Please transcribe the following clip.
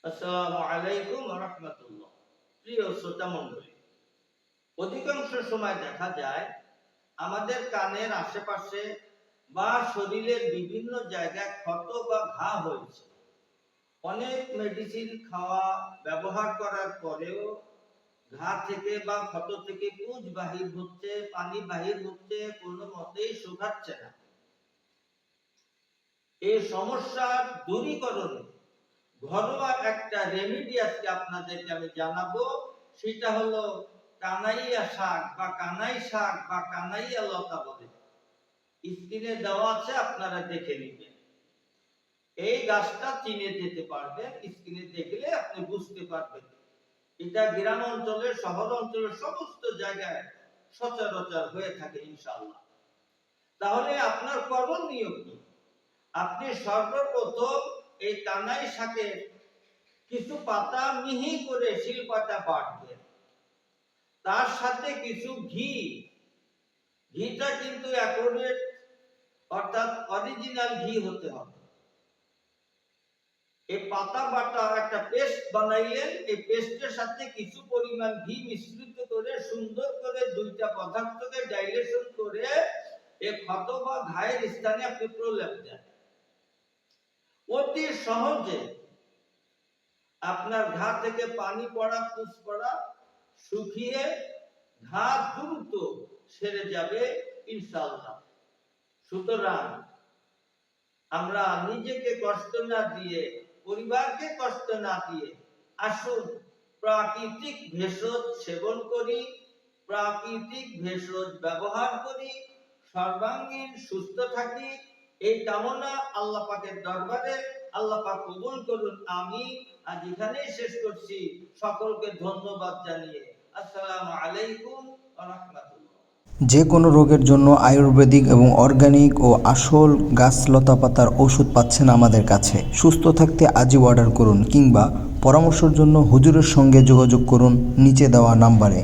আসসালামু আলাইকুম ওয়া রাহমাতুল্লাহ। প্রিয় শ্রোতা মণ্ডলী, অধিকাংশ সময় দেখা যায় আমাদের কানের আশেপাশে বা শরীরের বিভিন্ন জায়গায় ক্ষত বা ঘা হয়েছে। অনেক মেডিসিন খাওয়া ব্যবহার করার পরেও ঘা থেকে বা ক্ষত থেকে পুঁজ বাহির হচ্ছে, পানি বাহির হচ্ছে, কোনো মতেই শুকাচ্ছে না। এই সমস্যার দূরীকরণে ঘরোয়া একটা রেমেডি আজকে আপনাদেরকে আমি জানাবো। সেটা হলো কানাইয়া শাক বা কানাই শাক বা কানাইয়া লতা বলে। স্ক্রিনে দেওয়া আছে, আপনারা দেখে নেবেন। এই গাছটা চিনে যেতে পারবেন, স্ক্রিনে দেখলে আপনি বুঝতে পারবেন। এটা গ্রাম অঞ্চলে, শহর অঞ্চলের সমস্ত জায়গায় সচরাচর হয়ে থাকে ইনশাআল্লাহ। তাহলে আপনার করণীয় কি? আপনি সর্বপ্রথম এই কানাই শাকের কিছু পাতা মিহি করে শিলপাটা বাটবেন, তার সাথে কিছু ঘিটা কিন্তু অ্যাকুরেট অর্থাৎ অরিজিনাল ঘি হতে হবে। এই পাতা বাটা একটা পেস্ট বানাইলেন, এই পেস্টের সাথে কিছু পরিমাণ ঘি মিশ্রিত করে সুন্দর করে দুইটা পদার্থকে ডাইলেশন করে এই ক্ষত বা ঘায়ের স্থানে আপনি প্রলেপ দেন। অতি সহজে আপনার ঘা থেকে পানি পড়া, পুঁজ পড়া শুকিয়ে ঘা দ্রুত সেরে যাবে ইনশাআল্লাহ। সুতরাং আমরা নিজেকে কষ্ট না দিয়ে, পরিবারকে কষ্ট না দিয়ে আসুন প্রাকৃতিক ভেষজ সেবন করি, প্রাকৃতিক ভেষজ ব্যবহার করি, সর্বাঙ্গীন সুস্থ থাকি। এই কামনা আল্লাহ পাকের দরবারে। আল্লাহ পাক কবুল করুন, আমিন। আজ এখানেই শেষ করছি, সকলকে ধন্যবাদ জানিয়ে। আসসালামু আলাইকুম ওয়া রাহমাতুল্লাহ। যে কোনো রোগের জন্য আয়ুর্বেদিক এবং অর্গানিক ও আসল গাছ লতাপাতার ওষুধ পাচ্ছেন আমাদের কাছে। সুস্থ থাকতে আজই অর্ডার করুন কিংবা পরামর্শের জন্য হুজুরের সঙ্গে যোগাযোগ করুন নিচে দেওয়া নাম্বারে।